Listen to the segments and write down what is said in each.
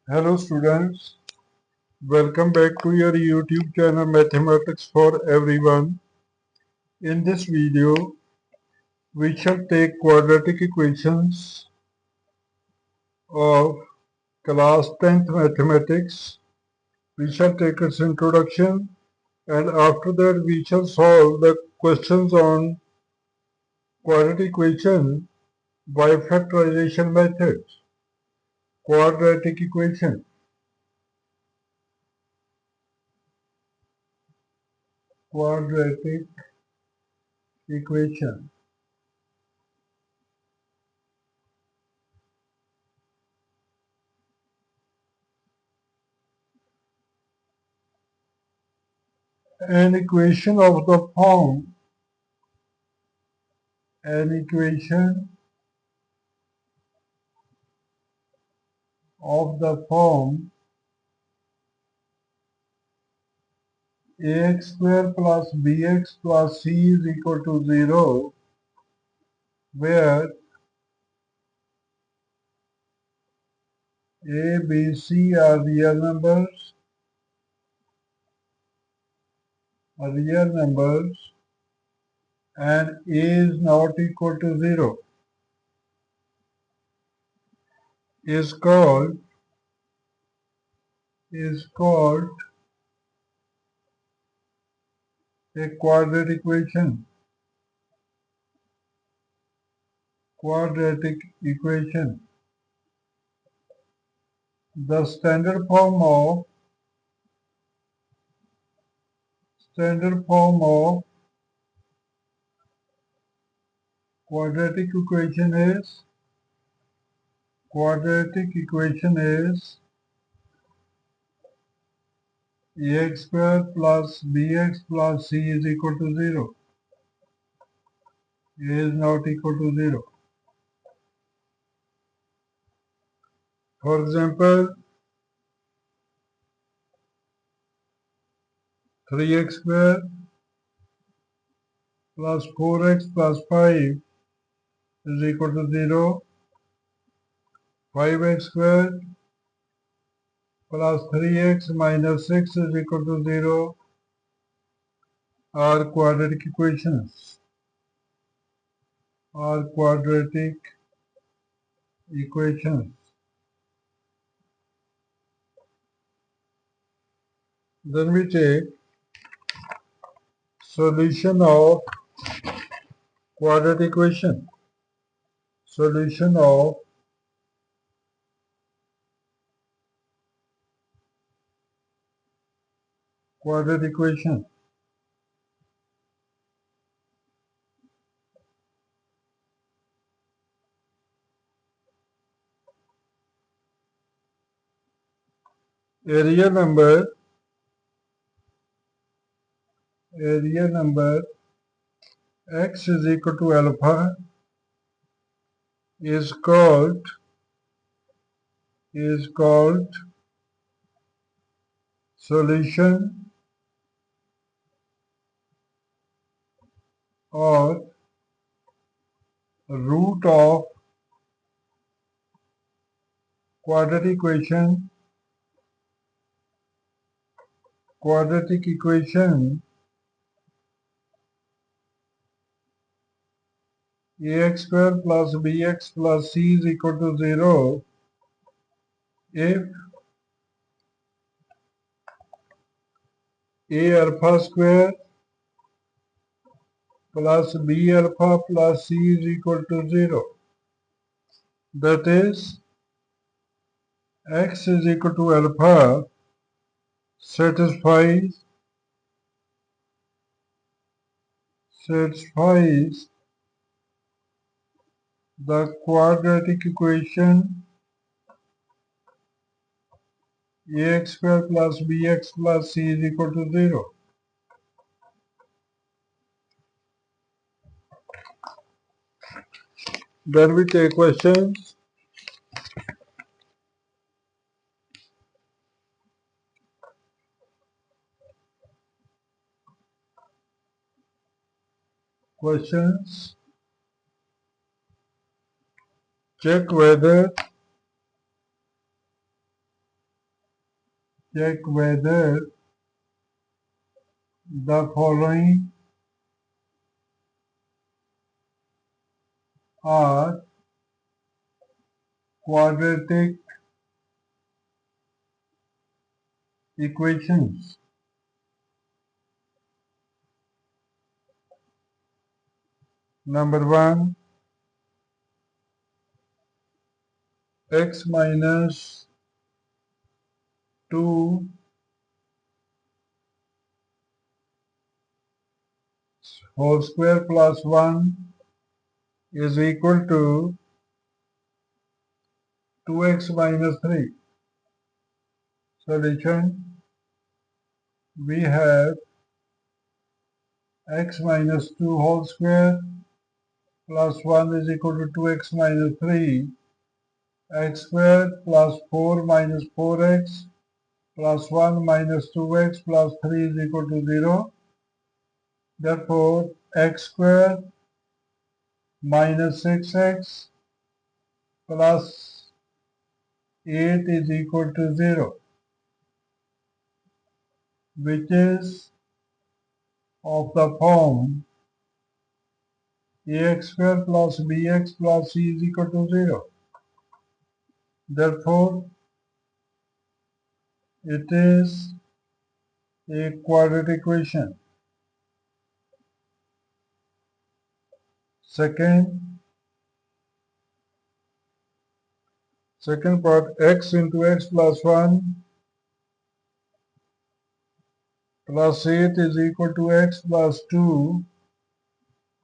Hello students, welcome back to your YouTube channel Mathematics for Everyone. In this video, we shall take quadratic equations of class 10th mathematics. We shall take its introduction and after that we shall solve the questions on quadratic equation by factorization method. Quadratic equation. Quadratic equation. An equation of the form an equation of the form ax square plus bx plus c is equal to 0, where a, b, c are real numbers, and a is not equal to 0, is called a quadratic equation. Quadratic equation. The standard form of quadratic equation is ax square plus bx plus c is equal to 0. A is not equal to 0. For example, 3x square plus 4x plus 5 is equal to 0. 5x square plus 3x minus 6 is equal to 0 are quadratic equations. Then we take solution of quadratic equation. Solution of quadratic equation. A real number x is equal to alpha is called solution or root of quadratic equation. Quadratic equation ax square plus bx plus c is equal to 0 if a alpha square plus b alpha plus c is equal to 0. That is, x is equal to alpha satisfies the quadratic equation ax square plus bx plus c is equal to 0. Then we take questions. Check whether check whether the following are quadratic equations. Number 1, x minus 2 whole square plus 1 is equal to 2x minus 3. Solution, we have x minus 2 whole square plus 1 is equal to 2x minus 3, x squared plus 4 minus 4x plus 1 minus 2x plus 3 is equal to 0. Therefore, x squared minus 6x plus 8 is equal to 0, which is of the form ax squared plus bx plus c is equal to 0. Therefore, it is a quadratic equation. Second part, x into x plus 1 plus 8 is equal to x plus 2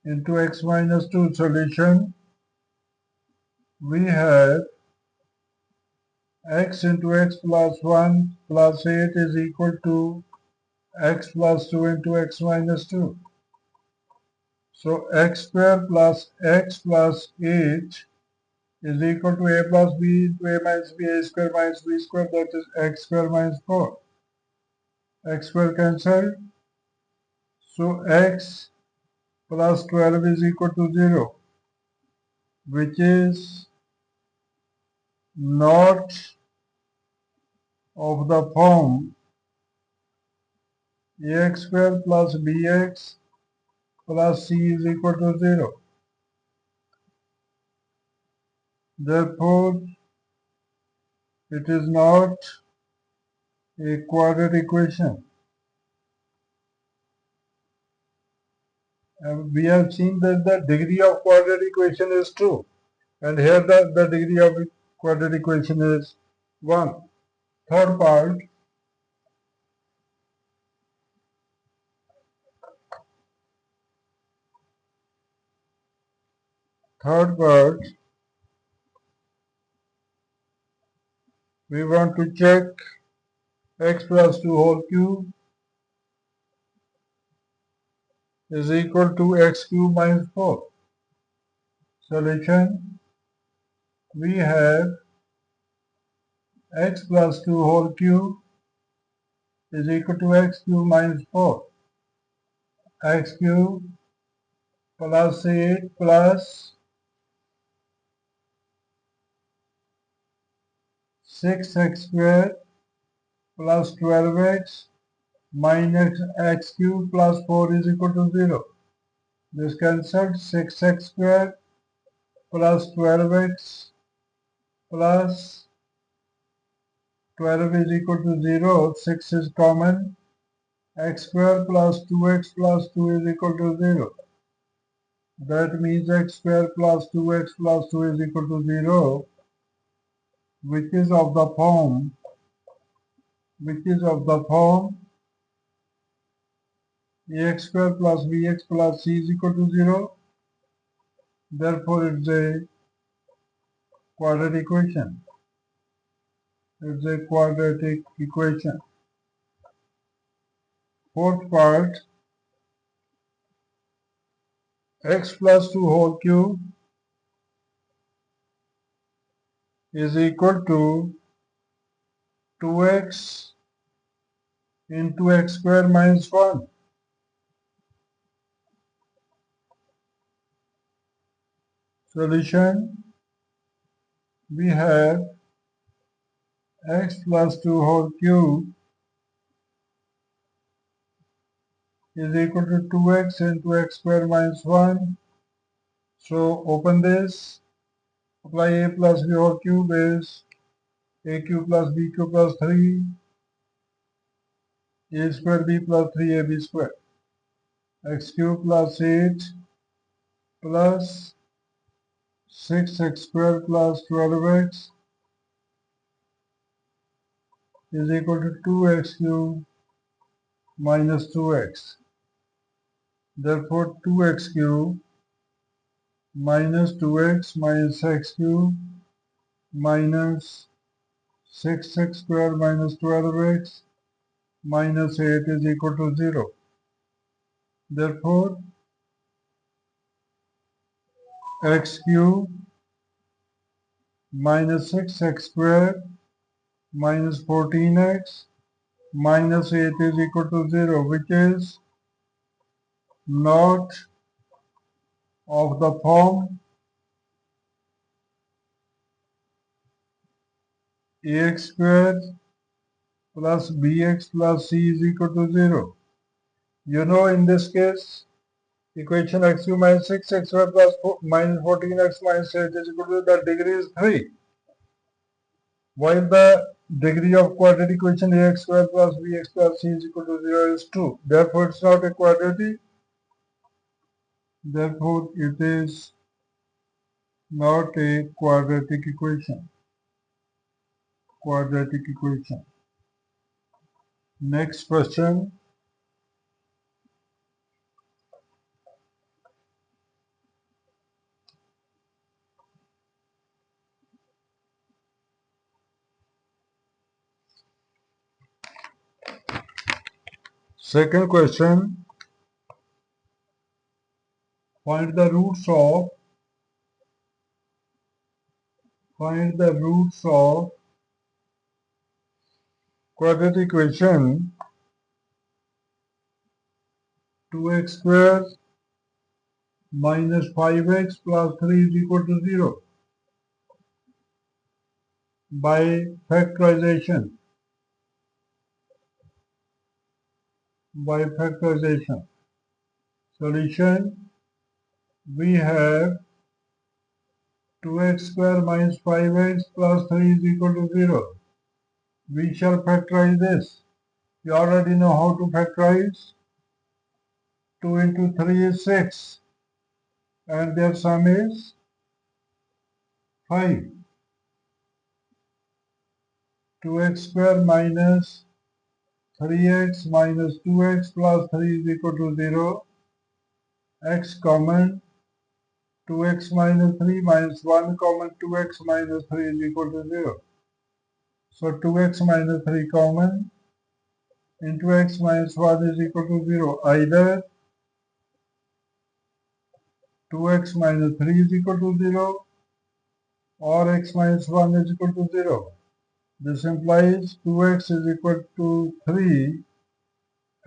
into x minus 2. Solution, we have x into x plus 1 plus 8 is equal to x plus 2 into x minus 2. So x squared plus x plus 8 is equal to a plus b into a minus b, a square minus b square, that is x square minus 4. X square cancelled. So x plus 12 is equal to 0, which is not of the form ax square plus bx plus c is equal to 0. Therefore, it is not a quadratic equation. And we have seen that the degree of quadratic equation is 2. And here the degree of quadratic equation is 1. Third part, we want to check x plus 2 whole cube is equal to x cube minus 4. Solution, we have x plus 2 whole cube is equal to x cube minus 4. X cube plus 8 plus 6x squared plus 12x minus x cube plus 4 is equal to 0. This cancels. 6x squared plus 12x plus 12 is equal to 0. 6 is common. X squared plus 2x plus 2 is equal to 0. That means x squared plus 2x plus 2 is equal to 0, which is of the form ax squared plus bx plus c is equal to 0. Therefore, it's a quadratic equation. Fourth part, x plus 2 whole cube is equal to 2x into x square minus 1. Solution, we have x plus 2 whole cube is equal to 2x into x square minus 1. So open this, apply a plus b whole cube is a cube plus b cube plus 3, a square b plus 3ab square, x cube plus 8 plus 6x square plus 12x is equal to 2x cube minus 2x. Therefore 2x cube minus 2x minus x cube minus 6x square minus 12x minus 8 is equal to 0. Therefore x cube minus 6x square minus 14x minus 8 is equal to 0, which is not of the form ax square plus bx plus c is equal to 0. You know, in this case, equation x cube minus 6x square plus minus 14x minus 8 is equal to, the degree is 3. While the degree of quadratic equation ax square plus bx plus c is equal to 0 is 2. Therefore, it's not a quadratic. Therefore, it is not a quadratic equation. Quadratic equation. Next question. Second question. Find the roots of quadratic equation 2x square minus 5x plus 3 is equal to 0 by factorization. Solution, we have 2x square minus 5x plus 3 is equal to 0. We shall factorize this. You already know how to factorize. 2 into 3 is 6 and their sum is 5. 2x square minus 3x minus 2x plus 3 is equal to 0. X common, 2x minus 3 minus 1 common, 2x minus 3 is equal to 0. So 2x minus 3 common, into x minus 1 is equal to 0. Either 2x minus 3 is equal to 0 or x minus 1 is equal to 0. This implies 2x is equal to 3,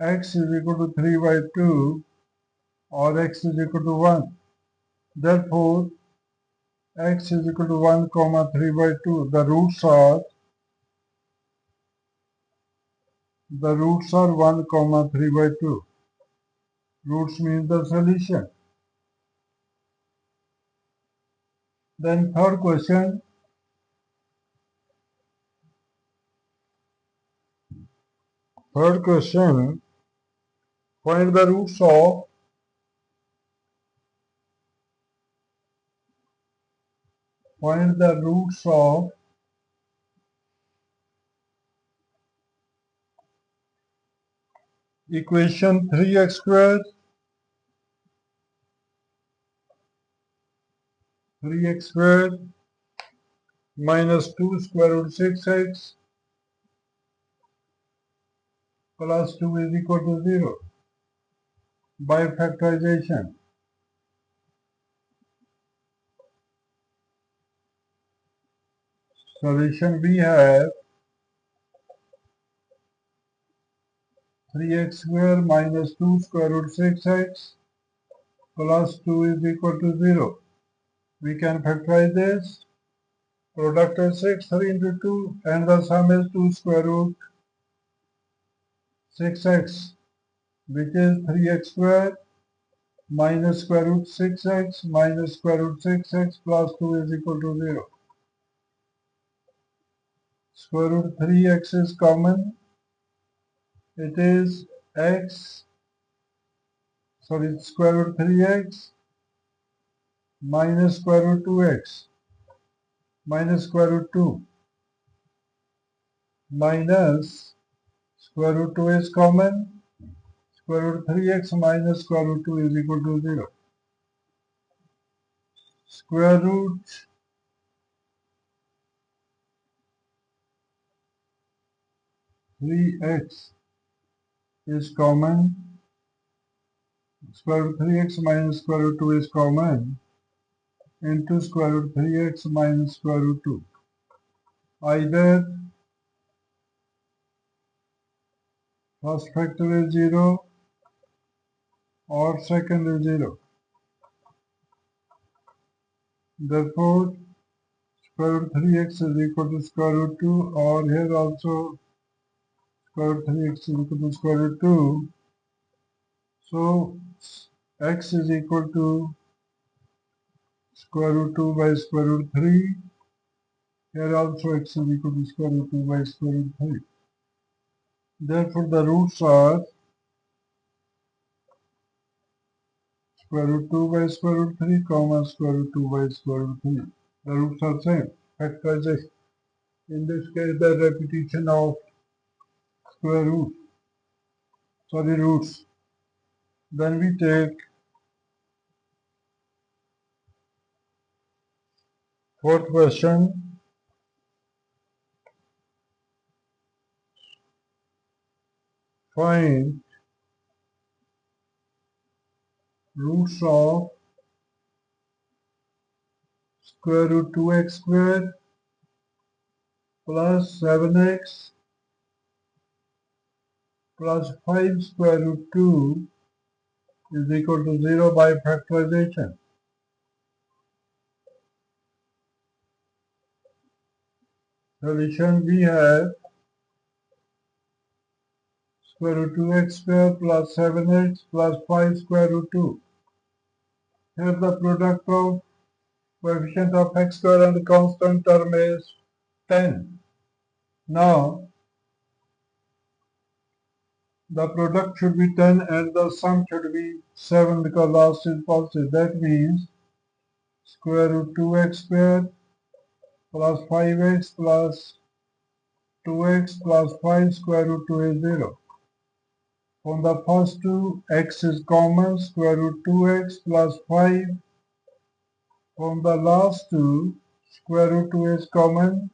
x is equal to 3 by 2, or x is equal to 1. Therefore, x is equal to 1 comma 3 by 2. The roots are 1 comma 3 by 2. Roots means the solution. Then third question. Find the roots of equation 3x squared minus 2 square root 6x plus 2 is equal to 0 by factorization. Solution, we have 3x square minus 2 square root 6x plus 2 is equal to 0. We can factorize this. Product is 6, 3 into 2 and the sum is 2 square root 6x. which is 3x squared minus square root 6x minus square root 6x plus 2 is equal to 0. Square root 3x is common. It is square root 3x minus square root 2x minus square root 2 minus square root 2 is common. Square root 3x minus square root 2 is equal to 0. Square root 3x is common. Square root 3x minus square root 2 is common into square root 3x minus square root 2. Either first factor is 0 or second is 0. Therefore, square root 3x is equal to square root 2, or here also square root 3x is equal to square root 2. So, x is equal to square root 2 by square root 3. Here also x is equal to square root 2 by square root 3. Therefore, the roots are square root 2 by square root 3, comma square root 2 by square root 3. The roots are same. Factorization. In this case, the repetition of roots. Then we take fourth question. Find roots of square root 2x squared plus 7x plus 5 square root 2 is equal to 0 by factorization. Solution, we have square root 2x squared plus 7x plus 5 square root 2. Here the product of coefficient of x squared and the constant term is 10. Now, the product should be 10 and the sum should be 7 because last is positive. That means square root 2x squared plus 5x plus 2x plus 5 square root 2 is 0. From the first two, x is common, square root 2x plus 5. From the last two, square root 2 is common,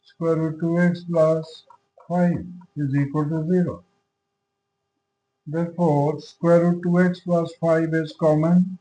square root 2x plus 5 is equal to 0. Therefore, square root 2x plus 5 is common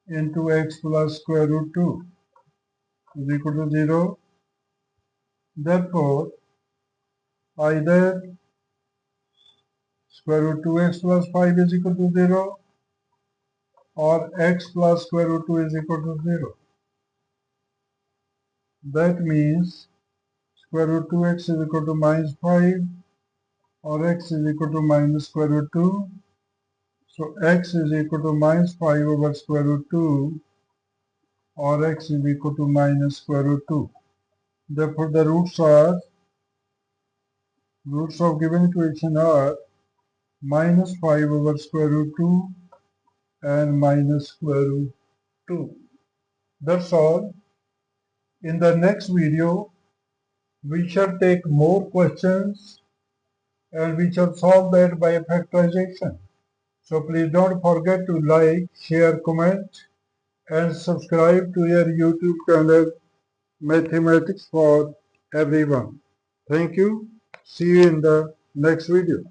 into x plus square root 2 is equal to 0. Therefore, either square root 2x plus 5 is equal to 0 or x plus square root 2 is equal to 0. That means square root 2x is equal to minus 5 or x is equal to minus square root 2. So x is equal to minus 5 over square root 2 or x is equal to minus square root 2. Therefore, the roots of given equation are minus 5 over square root 2 and minus square root 2. That's all. In the next video, we shall take more questions and we shall solve that by factorization. So please don't forget to like, share, comment and subscribe to your YouTube channel Mathematics for Everyone. Thank you. See you in the next video.